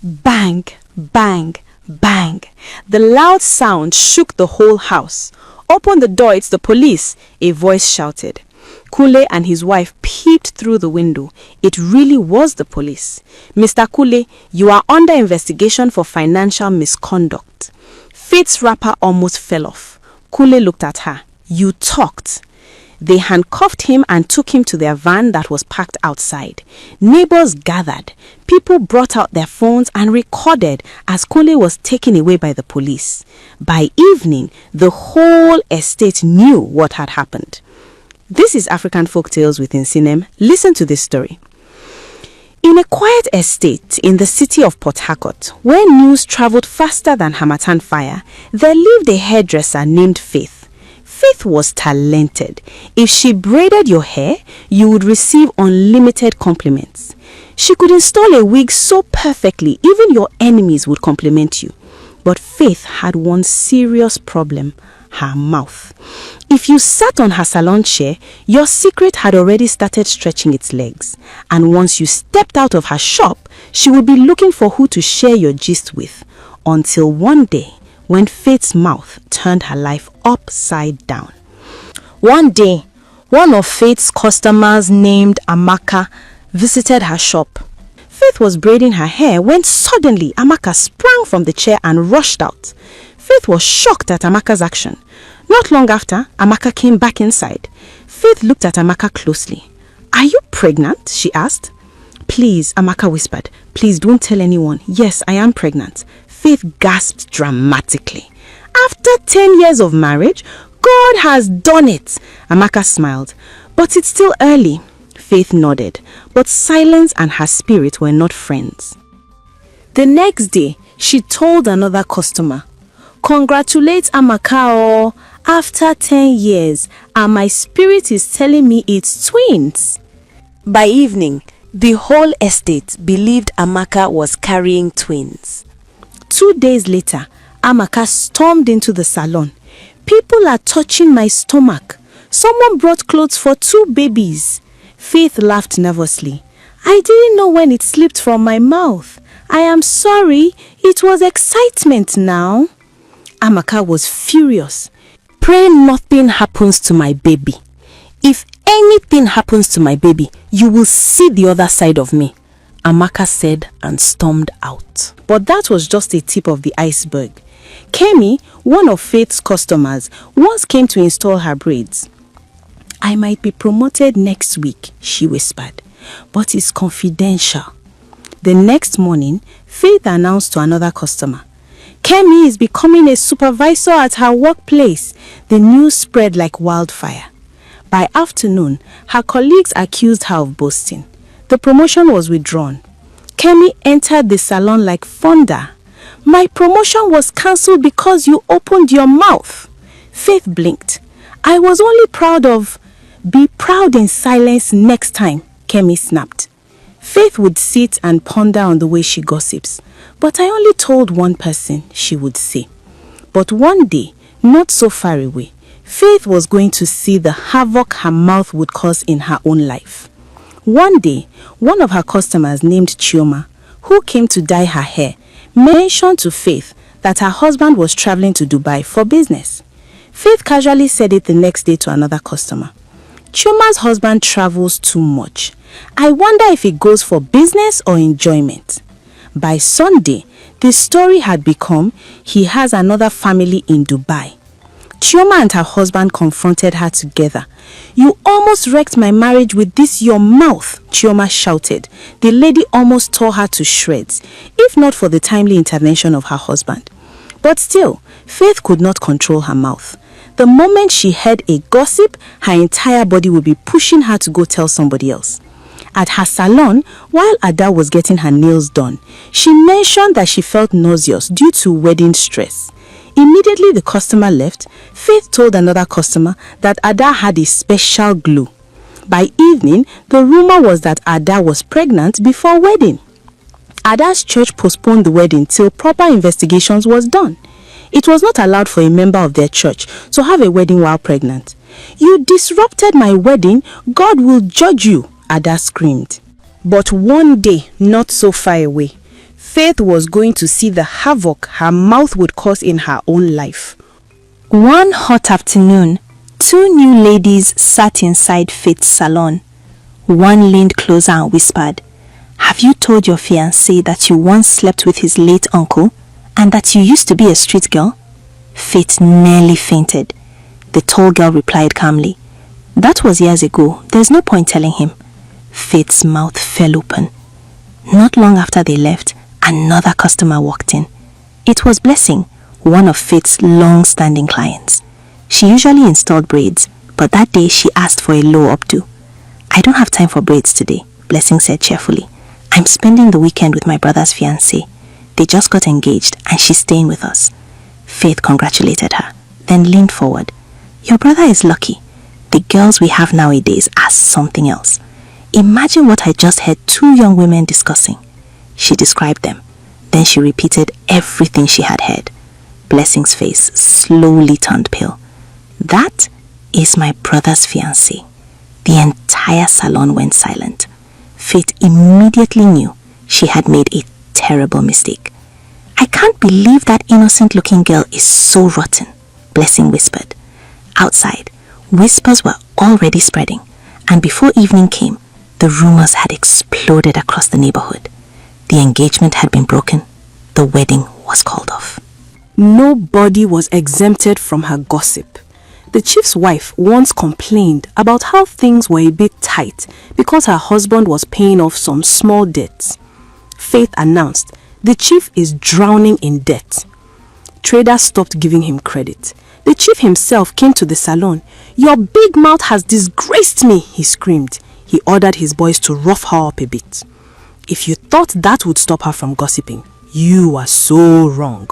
Bang, bang, bang. The loud sound shook the whole house. Open the door, it's the police, a voice shouted. Kule and his wife peeped through the window. It really was the police. Mr. Kule, you are under investigation for financial misconduct. Faith's wrapper almost fell off. Kule looked at her. You talked. They handcuffed him and took him to their van that was parked outside. Neighbors gathered. People brought out their phones and recorded as Kule was taken away by the police. By evening, the whole estate knew what had happened. This is African Folktales with Nsinem. Listen to this story. In a quiet estate in the city of Port Harcourt, where news traveled faster than Harmattan fire, there lived a hairdresser named Faith. Faith was talented. If she braided your hair, you would receive unlimited compliments. She could install a wig so perfectly, even your enemies would compliment you. But Faith had one serious problem: her mouth. If you sat on her salon chair, your secret had already started stretching its legs. And once you stepped out of her shop, she would be looking for who to share your gist with. Until one day, when Faith's mouth turned her life upside down. One day, one of Faith's customers named Amaka visited her shop. Faith was braiding her hair when suddenly Amaka sprang from the chair and rushed out. Faith was shocked at Amaka's action. Not long after, Amaka came back inside. Faith looked at Amaka closely. "Are you pregnant?" she asked. "Please," Amaka whispered. "Please don't tell anyone. Yes, I am pregnant." Faith gasped dramatically. "After 10 years of marriage, God has done it." Amaka smiled. "But it's still early." Faith nodded, but silence and her spirit were not friends. The next day, she told another customer, "Congratulate Amaka, after 10 years, and my spirit is telling me it's twins." By evening, the whole estate believed Amaka was carrying twins. 2 days later, Amaka stormed into the salon. "People are touching my stomach. Someone brought clothes for 2 babies." Faith laughed nervously. "I didn't know when it slipped from my mouth. I am sorry. It was excitement now." Amaka was furious. "Pray nothing happens to my baby. If anything happens to my baby, you will see the other side of me," Amaka said and stormed out. But that was just a tip of the iceberg. Kemi, one of Faith's customers, once came to install her braids. "I might be promoted next week," she whispered, "but it's confidential." The next morning, Faith announced to another customer, "Kemi is becoming a supervisor at her workplace." The news spread like wildfire. By afternoon, her colleagues accused her of boasting. The promotion was withdrawn. Kemi entered the salon like thunder. "My promotion was cancelled because you opened your mouth." Faith blinked. "I was only proud of..." "Be proud in silence next time," Kemi snapped. Faith would sit and ponder on the way she gossips. "But I only told one person," she would say. But one day, not so far away, Faith was going to see the havoc her mouth would cause in her own life. One day, one of her customers named Chioma, who came to dye her hair, mentioned to Faith that her husband was traveling to Dubai for business. Faith casually said it the next day to another customer. "Chioma's husband travels too much. I wonder if he goes for business or enjoyment." By Sunday, the story had become he has another family in Dubai. Chioma and her husband confronted her together. "You almost wrecked my marriage with this your mouth," Chioma shouted. The lady almost tore her to shreds, if not for the timely intervention of her husband. But still, Faith could not control her mouth. The moment she heard a gossip, her entire body would be pushing her to go tell somebody else. At her salon, while Ada was getting her nails done, she mentioned that she felt nauseous due to wedding stress. Immediately the customer left, Faith told another customer that Ada had a special glue. By evening, the rumor was that Ada was pregnant before wedding. Ada's church postponed the wedding till proper investigations was done. It was not allowed for a member of their church to have a wedding while pregnant. "You disrupted my wedding. God will judge you," Ada screamed. But one day, not so far away, Faith was going to see the havoc her mouth would cause in her own life. One hot afternoon, two new ladies sat inside Faith's salon. One leaned closer and whispered, "Have you told your fiancé that you once slept with his late uncle and that you used to be a street girl?" Faith nearly fainted. The tall girl replied calmly, "That was years ago. There's no point telling him." Faith's mouth fell open. Not long after they left, another customer walked in. It was Blessing, one of Faith's long-standing clients. She usually installed braids, but that day she asked for a low updo. "I don't have time for braids today," Blessing said cheerfully. "I'm spending the weekend with my brother's fiancé. They just got engaged and she's staying with us." Faith congratulated her, then leaned forward. "Your brother is lucky. The girls we have nowadays are something else. Imagine what I just heard two young women discussing." She described them. Then she repeated everything she had heard. Blessing's face slowly turned pale. "That is my brother's fiancé." The entire salon went silent. Faith immediately knew she had made a terrible mistake. "I can't believe that innocent-looking girl is so rotten," Blessing whispered. Outside, whispers were already spreading, and before evening came, the rumors had exploded across the neighborhood. The engagement had been broken. The wedding was called off. Nobody was exempted from her gossip. The chief's wife once complained about how things were a bit tight because her husband was paying off some small debts. Faith announced, "The chief is drowning in debt." Traders stopped giving him credit. The chief himself came to the salon. "Your big mouth has disgraced me," he screamed. He ordered his boys to rough her up a bit. If you thought that would stop her from gossiping, you were so wrong.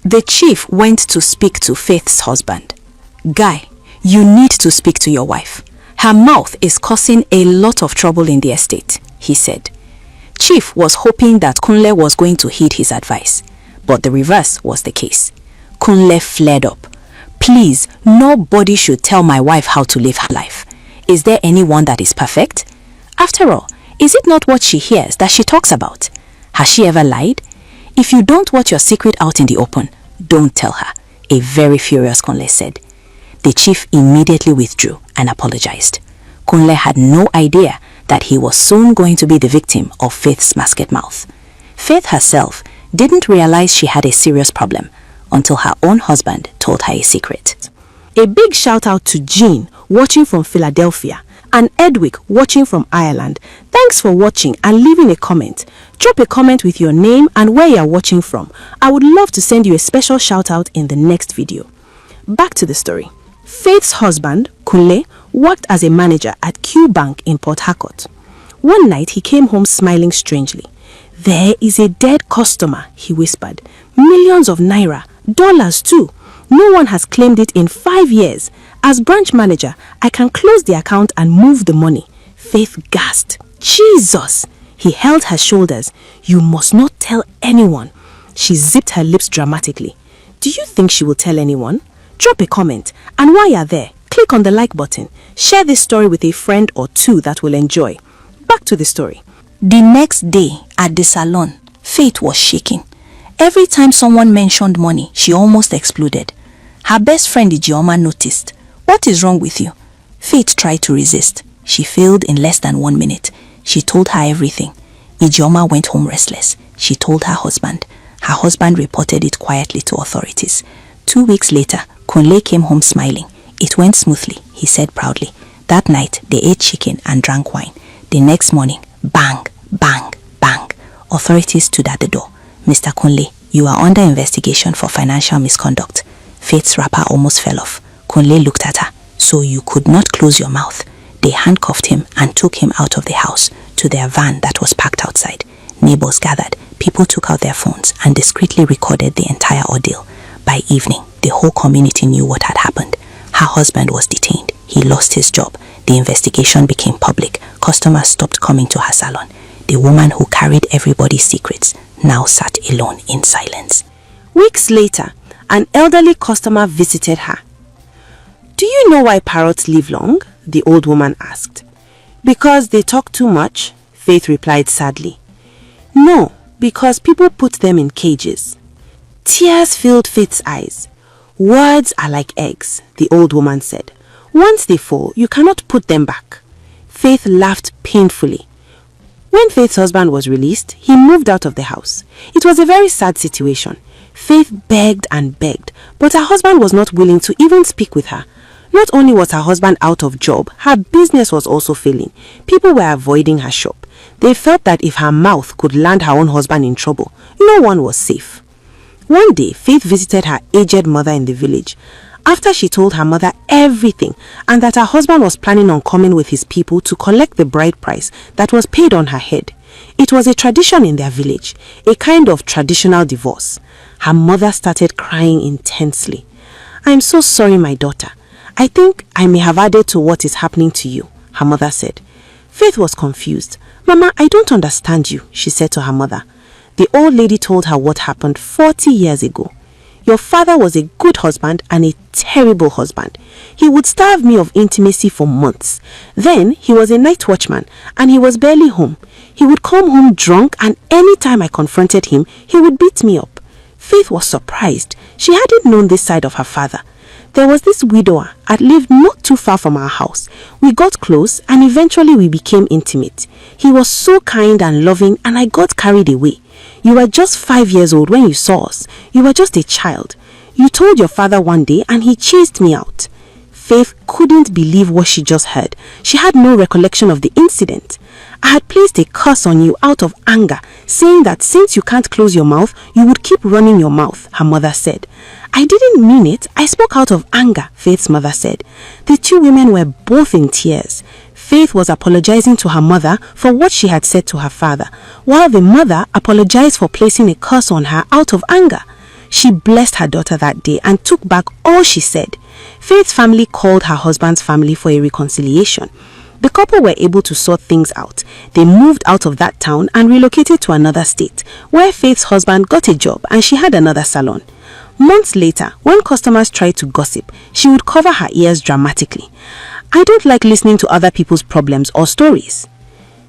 The chief went to speak to Faith's husband. "Guy, you need to speak to your wife. Her mouth is causing a lot of trouble in the estate," he said. Chief was hoping that Kunle was going to heed his advice, but the reverse was the case. Kunle flared up. "Please, nobody should tell my wife how to live her life. Is there anyone that is perfect? After all, is it not what she hears that she talks about? Has she ever lied? If you don't want your secret out in the open, don't tell her," a very furious Kunle said. The chief immediately withdrew and apologized. Kunle had no idea that he was soon going to be the victim of Faith's basket mouth. Faith herself didn't realize she had a serious problem until her own husband told her a secret. A big shout out to Jean, watching from Philadelphia, and Edwick, watching from Ireland. Thanks for watching and leaving a comment. Drop a comment with your name and where you're watching from. I would love to send you a special shout out in the next video. Back to the story. Faith's husband, Kunle, worked as a manager at Q Bank in Port Harcourt. One night he came home smiling strangely. "There is a dead customer," he whispered. "Millions of naira, dollars too. No one has claimed it in 5 years. As branch manager, I can close the account and move the money." Faith gasped. "Jesus!" He held her shoulders. "You must not tell anyone." She zipped her lips dramatically. Do you think she will tell anyone? Drop a comment, and while you're there, click on the like button. Share this story with a friend or two that will enjoy. Back to the story. The next day at the salon, Faith was shaking. Every time someone mentioned money, she almost exploded. Her best friend Ijeoma noticed. "What is wrong with you?" Faith tried to resist. She failed in less than 1 minute. She told her everything. Ijeoma went home restless. She told her husband. Her husband reported it quietly to authorities. 2 weeks later, Kunle came home smiling. "It went smoothly," he said proudly. That night, they ate chicken and drank wine. The next morning, bang, bang, bang. Authorities stood at the door. "Mr. Kunle, you are under investigation for financial misconduct." Faith's wrapper almost fell off. Kunle looked at her. "So you could not close your mouth." They handcuffed him and took him out of the house to their van that was parked outside. Neighbors gathered. People took out their phones and discreetly recorded the entire ordeal. By evening, the whole community knew what had happened. Her husband was detained. He lost his job. The investigation became public. Customers stopped coming to her salon. The woman who carried everybody's secrets now sat alone in silence. Weeks later, an elderly customer visited her. "Do you know why parrots live long?" the old woman asked. "Because they talk too much," Faith replied sadly. "No, because people put them in cages. Tears filled Faith's eyes. Words are like eggs, the old woman said. Once they fall, you cannot put them back. Faith laughed painfully. When Faith's husband was released, he moved out of the house. It was a very sad situation. Faith begged and begged, but her husband was not willing to even speak with her. Not only was her husband out of job, her business was also failing. People were avoiding her shop. They felt that if her mouth could land her own husband in trouble, no one was safe. One day, Faith visited her aged mother in the village. After she told her mother everything and that her husband was planning on coming with his people to collect the bride price that was paid on her head. It was a tradition in their village, a kind of traditional divorce. Her mother started crying intensely. "I am so sorry, my daughter. I think I may have added to what is happening to you," her mother said. Faith was confused. "Mama, I don't understand you," she said to her mother. The old lady told her what happened 40 years ago. "Your father was a good husband and a terrible husband. He would starve me of intimacy for months. Then he was a night watchman and he was barely home. He would come home drunk and any time I confronted him, he would beat me up." Faith was surprised. She hadn't known this side of her father. "There was this widower that lived not too far from our house. We got close and eventually we became intimate. He was so kind and loving and I got carried away. You were just 5 years old when you saw us. You were just a child. You told your father one day and he chased me out." Faith couldn't believe what she just heard. She had no recollection of the incident. "I had placed a curse on you out of anger, saying that since you can't close your mouth, you would keep running your mouth," her mother said. "I didn't mean it. I spoke out of anger," Faith's mother said. The two women were both in tears. Faith was apologizing to her mother for what she had said to her father, while the mother apologized for placing a curse on her out of anger. She blessed her daughter that day and took back all she said. Faith's family called her husband's family for a reconciliation. The couple were able to sort things out. They moved out of that town and relocated to another state, where Faith's husband got a job and she had another salon. Months later, when customers tried to gossip, she would cover her ears dramatically. "I don't like listening to other people's problems or stories."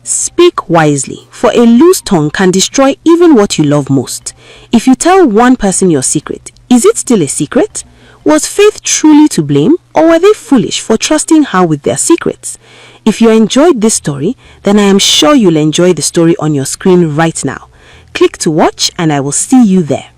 Speak wisely, for a loose tongue can destroy even what you love most. If you tell one person your secret, is it still a secret? Was Faith truly to blame, or were they foolish for trusting her with their secrets? If you enjoyed this story, then I am sure you'll enjoy the story on your screen right now. Click to watch and I will see you there.